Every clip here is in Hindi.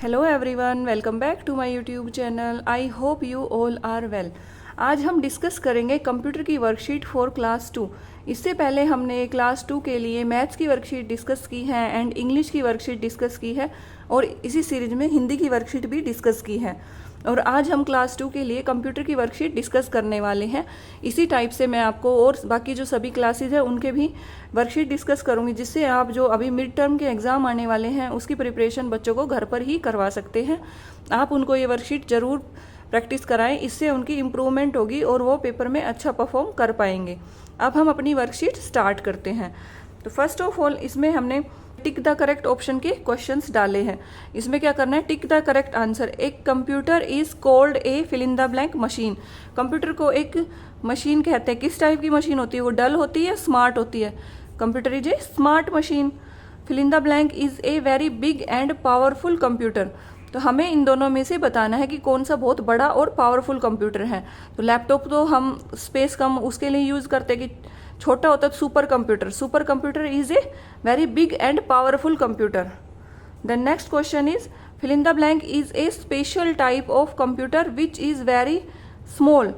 Hello everyone, welcome back to my YouTube channel. I hope you all are well. आज हम डिस्कस करेंगे कंप्यूटर की वर्कशीट फॉर क्लास 2। इससे पहले हमने क्लास 2 के लिए मैथ्स की वर्कशीट डिस्कस की है एंड इंग्लिश की वर्कशीट डिस्कस की है और इसी सीरीज में हिंदी की वर्कशीट भी डिस्कस की है। और आज हम क्लास 2 के लिए कंप्यूटर की वर्कशीट डिस्कस करने वाले हैं। इसी टाइप से मैं आपको और बाकी जो सभी क्लासेज हैं उनके भी वर्कशीट डिस्कस करूंगी, जिससे आप जो अभी मिड टर्म के एग्ज़ाम आने वाले हैं उसकी प्रिपरेशन बच्चों को घर पर ही करवा सकते हैं। आप उनको ये वर्कशीट ज़रूर प्रैक्टिस कराएं, इससे उनकी इम्प्रूवमेंट होगी और वो पेपर में अच्छा परफॉर्म कर पाएंगे। अब हम अपनी वर्कशीट स्टार्ट करते हैं। तो फर्स्ट ऑफ ऑल इसमें हमने टिक द करेक्ट ऑप्शन के क्वेश्चंस डाले हैं। इसमें क्या करना है, टिक द करेक्ट आंसर। एक computer is called a fill in the blank machine. Computer को एक मशीन कहते हैं। किस टाइप की मशीन होती है, वो डल होती है, स्मार्ट होती है? Computer is a smart machine. Fill in the blank is a very big and powerful computer. तो हमें इन दोनों में से बताना है कि कौन सा बहुत बड़ा और पावरफुल कंप्यूटर है। तो लैपटॉप तो हम स्पेस कम उसके लिए यूज करते हैं कि छोटा होता है super computer. Super computer is a very big and powerful computer. The next question is fill in the blank is a special type of computer which is very small.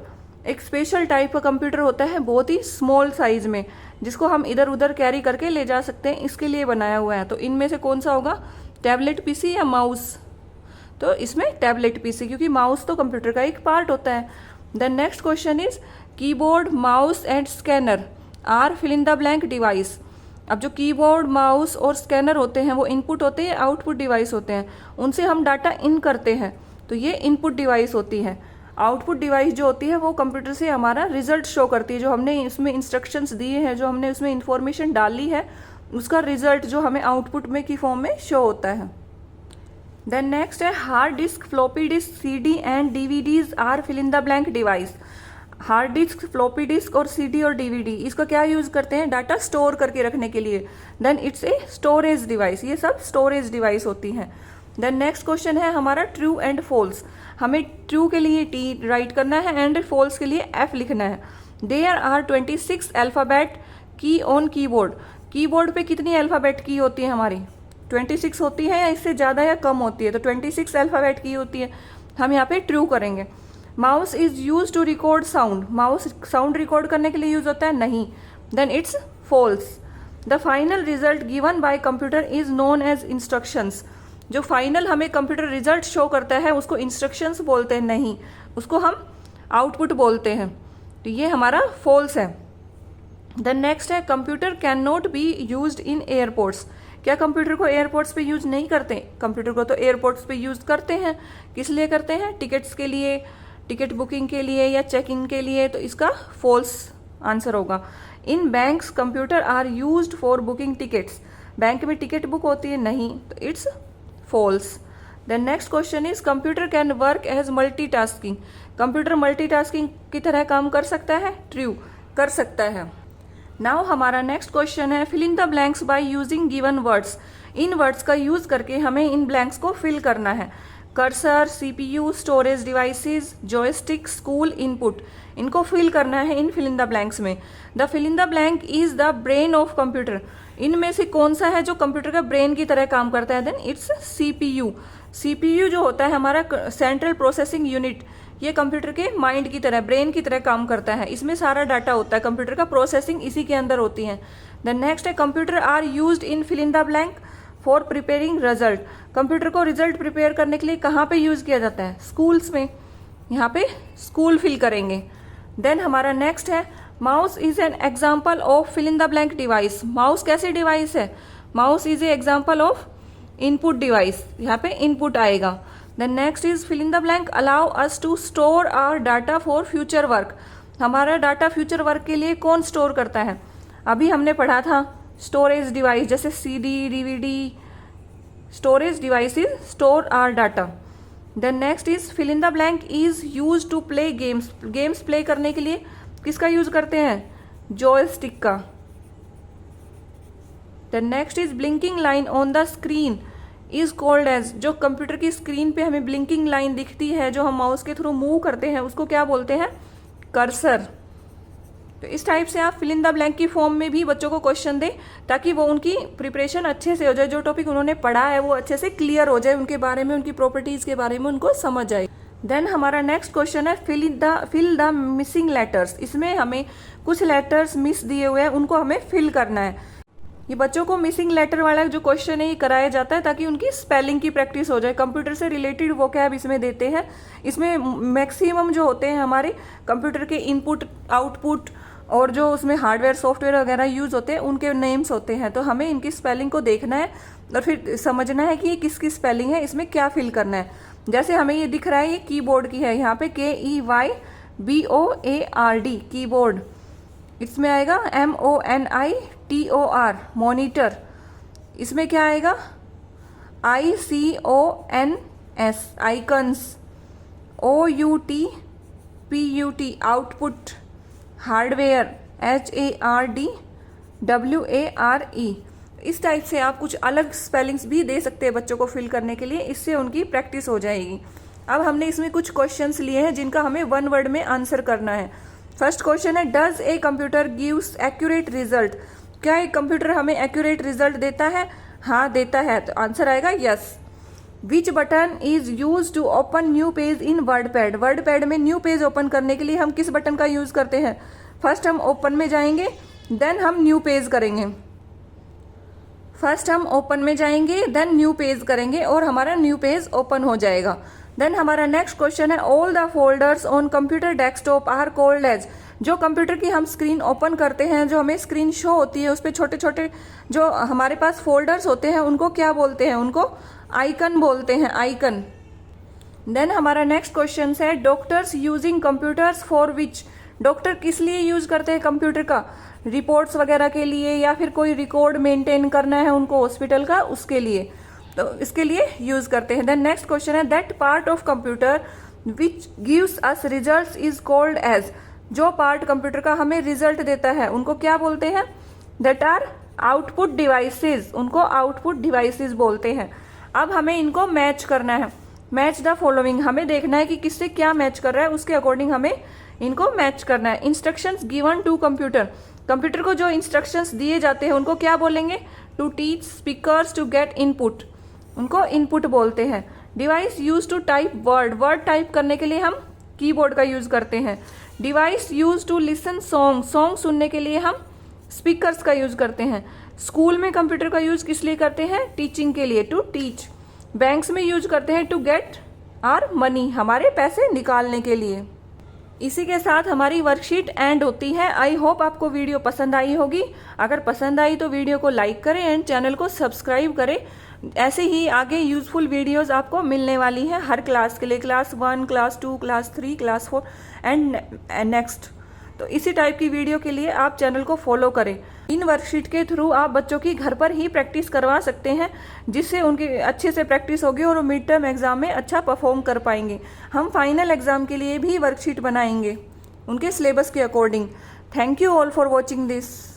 एक स्पेशल टाइप का कंप्यूटर होता है बहुत ही स्मॉल साइज में, जिसको हम इधर उधर कैरी करके ले जा सकते हैं, इसके लिए बनाया हुआ है। तो इनमें से कौन सा होगा, टैबलेट पीसी या माउस? तो इसमें टैबलेट पीसी, क्योंकि माउस तो कंप्यूटर का एक पार्ट होता है। The next question is keyboard mouse and scanner are fill in the blank device. अब जो कीबोर्ड माउस और स्कैनर होते हैं वो इनपुट होते हैं, आउटपुट डिवाइस होते हैं। उनसे हम डाटा इन करते हैं, तो ये इनपुट डिवाइस होती है। आउटपुट डिवाइस जो होती है वो कंप्यूटर से हमारा रिजल्ट शो करती है। जो हमने इसमें इंस्ट्रक्शंस दिए हैं, जो हमने उसमें इंफॉर्मेशन डाली है, उसका रिजल्ट जो हमें आउटपुट में की फॉर्म में शो होता है। देन नेक्स्ट है hard disk, floppy disk, CD and DVDs are fill in the blank device. Hard disk, floppy disk और सीडी और डीवीडी, इसका क्या यूज करते हैं, डाटा स्टोर करके रखने के लिए। Then it's a storage device. ये सब स्टोरेज डिवाइस होती हैं। देन नेक्स्ट क्वेश्चन है हमारा ट्रू एंड फॉल्स। हमें ट्रू के लिए टी राइट करना है एंड फॉल्स के लिए एफ लिखना है। देयर आर 26 अल्फाबेट की ऑन कीबोर्ड। कीबोर्ड पे कितनी अल्फाबेट की होती है हमारी? 26 होती है या इससे ज़्यादा या कम होती है? तो 26 अल्फाबेट की होती है। हम यहाँ पे ट्रू करेंगे। Mouse is use to record sound. Mouse sound record करने के लिए यूज होता है? नहीं। Then it's false. The final result given by computer is known as instructions. जो फाइनल हमें कंप्यूटर रिजल्ट शो करता है उसको इंस्ट्रक्शंस बोलते हैं, नहीं, उसको हम आउटपुट बोलते हैं। तो ये हमारा फॉल्स है। देन नेक्स्ट है computer can not be used in airports. क्या कंप्यूटर को एयरपोर्ट्स पे यूज नहीं करते? कंप्यूटर को तो एयरपोर्ट्स पे यूज करते हैं। किस लिए करते हैं? टिकट्स के लिए, टिकट बुकिंग के लिए या चेकिंग के लिए। तो इसका फॉल्स आंसर होगा। In banks computer are used for booking tickets. Bank में टिकट बुक होती है? नहीं, तो it's false. Then next question is computer can work as multitasking. Computer multitasking की तरह काम कर सकता है? ट्रू, कर सकता है। नाउ हमारा नेक्स्ट क्वेश्चन है fill in the blanks by using given words. इन वर्ड्स का यूज करके हमें इन ब्लैंक्स को फिल करना है। Cursor, CPU, storage devices, joystick, school, input, इनको फिल करना है इन फिल इन द ब्लैंक्स में। The fill in the blank is the brain of computer. इनमें से कौन सा है जो कंप्यूटर का ब्रेन की तरह काम करता है? Then it's CPU. सीपीयू जो होता है हमारा सेंट्रल प्रोसेसिंग यूनिट, ये कंप्यूटर के माइंड की तरह, ब्रेन की तरह काम करता है। इसमें सारा डाटा होता है, कंप्यूटर का प्रोसेसिंग इसी के अंदर होती है। देन नेक्स्ट है computer are used in fill in the blank for preparing result. Computer को रिजल्ट प्रिपेयर करने के लिए कहाँ पे यूज किया जाता है? स्कूल्स में। यहाँ पे स्कूल फिल करेंगे। देन हमारा नेक्स्ट है mouse is an example of fill in the blank device. Mouse कैसी डिवाइस है? Mouse is a example of input device. यहाँ पे इनपुट आएगा। Then next is fill in the blank allow us to store our data for future work. हमारा डाटा फ्यूचर वर्क के लिए कौन स्टोर करता है? अभी हमने पढ़ा था स्टोरेज डिवाइस, जैसे CD, DVD, storage devices store our data. Then next is fill in the blank is use to play games. Games play करने के लिए किसका यूज करते हैं? जॉयस्टिक का। Then next is blinking line on the screen is called as. जो कंप्यूटर की स्क्रीन पे हमें ब्लिंकिंग लाइन दिखती है, जो हम माउस के थ्रू मूव करते हैं, उसको क्या बोलते हैं? कर्सर। तो इस टाइप से आप फिल इन द ब्लैंक की फॉर्म में भी बच्चों को क्वेश्चन दें, ताकि वो उनकी प्रिपरेशन अच्छे से हो जाए, जो टॉपिक उन्होंने पढ़ा है वो अच्छे से क्लियर हो जाए, उनके बारे में, उनकी प्रॉपर्टीज़ के बारे में उनको समझ आए। देन हमारा नेक्स्ट क्वेश्चन है फिल द मिसिंग लेटर्स। इसमें हमें कुछ लेटर्स मिस दिए हुए हैं, उनको हमें फिल करना है। ये बच्चों को मिसिंग लेटर वाला जो क्वेश्चन है ये कराया जाता है ताकि उनकी स्पेलिंग की प्रैक्टिस हो जाए। कंप्यूटर से रिलेटेड वोकैब इसमें देते हैं। इसमें मैक्सिमम जो होते हैं हमारे कंप्यूटर के इनपुट आउटपुट और जो उसमें हार्डवेयर सॉफ्टवेयर वगैरह यूज़ होते हैं उनके नेम्स होते हैं। तो हमें इनकी स्पेलिंग को देखना है और फिर समझना है कि ये किसकी स्पेलिंग है, इसमें क्या फिल करना है। जैसे हमें ये दिख रहा है ये कीबोर्ड की है, यहाँ पे KEYBOARD कीबोर्ड, इसमें आएगा MONITOR मॉनिटर, इसमें क्या आएगा ICONS icons, OUTPUT output, hardware HARDWARE। इस टाइप से आप कुछ अलग स्पेलिंग्स भी दे सकते हैं बच्चों को फिल करने के लिए, इससे उनकी प्रैक्टिस हो जाएगी। अब हमने इसमें कुछ क्वेश्चंस लिए हैं जिनका हमें वन वर्ड में आंसर करना है। फर्स्ट क्वेश्चन है does a computer gives accurate result. क्या एक कंप्यूटर हमें एक्यूरेट रिजल्ट देता है? हाँ देता है, तो आंसर आएगा yes. Which button is use to open new page in WordPad. WordPad में न्यू पेज ओपन करने के लिए हम किस बटन का यूज करते हैं? फर्स्ट हम ओपन में जाएंगे, देन हम न्यू पेज करेंगे। फर्स्ट हम ओपन में जाएंगे, देन न्यू पेज करेंगे और हमारा न्यू पेज ओपन हो जाएगा। देन हमारा नेक्स्ट क्वेश्चन है all the folders on computer desktop are called as. जो कंप्यूटर की हम स्क्रीन ओपन करते हैं, जो हमें स्क्रीन शो होती है, उस पर छोटे छोटे जो हमारे पास फोल्डर्स होते हैं उनको क्या बोलते हैं? उनको आइकन बोलते हैं, आइकन। देन हमारा नेक्स्ट क्वेश्चन है doctors using computers for which. Doctor किस लिए यूज करते हैं कंप्यूटर का? रिपोर्ट्स वगैरह के लिए, या फिर कोई रिकॉर्ड मेंटेन करना है उनको हॉस्पिटल का, उसके लिए, तो इसके लिए यूज करते हैं। देन नेक्स्ट क्वेश्चन है that part of computer which gives us results is called as. जो पार्ट कंप्यूटर का हमें रिजल्ट देता है उनको क्या बोलते हैं? दैट आर आउटपुट डिवाइसेस, उनको आउटपुट डिवाइसेस बोलते हैं। अब हमें इनको मैच करना है। मैच द फॉलोइंग, हमें देखना है कि किससे क्या मैच कर रहा है, उसके अकॉर्डिंग हमें इनको मैच करना है। Instructions given to computer. Computer को जो इंस्ट्रक्शंस दिए जाते हैं उनको क्या बोलेंगे? To teach speakers to get input, उनको इनपुट बोलते हैं। Device use to type word. Word type करने के लिए हम कीबोर्ड का यूज करते हैं। Device use to listen song. Song सुनने के लिए हम स्पीकर्स का यूज करते हैं। स्कूल में कंप्यूटर का यूज किस लिए करते हैं? टीचिंग के लिए, टू टीच। बैंक्स में यूज करते हैं टू गेट आर मनी, हमारे पैसे निकालने के लिए। इसी के साथ हमारी वर्कशीट एंड होती है। आई होप आपको वीडियो पसंद आई होगी। अगर पसंद आई तो वीडियो को लाइक करें एंड चैनल को सब्सक्राइब करें। ऐसे ही आगे यूजफुल वीडियोस आपको मिलने वाली हैं हर क्लास के लिए, class 1, class 2, class 3, class 4 and next. तो इसी टाइप की वीडियो के लिए आप चैनल को फॉलो करें। इन वर्कशीट के थ्रू आप बच्चों की घर पर ही प्रैक्टिस करवा सकते हैं, जिससे उनकी अच्छे से प्रैक्टिस होगी और वो मिड टर्म एग्जाम में अच्छा परफॉर्म कर पाएंगे। हम फाइनल एग्जाम के लिए भी वर्कशीट बनाएंगे उनके सिलेबस के according. Thank you all for watching this.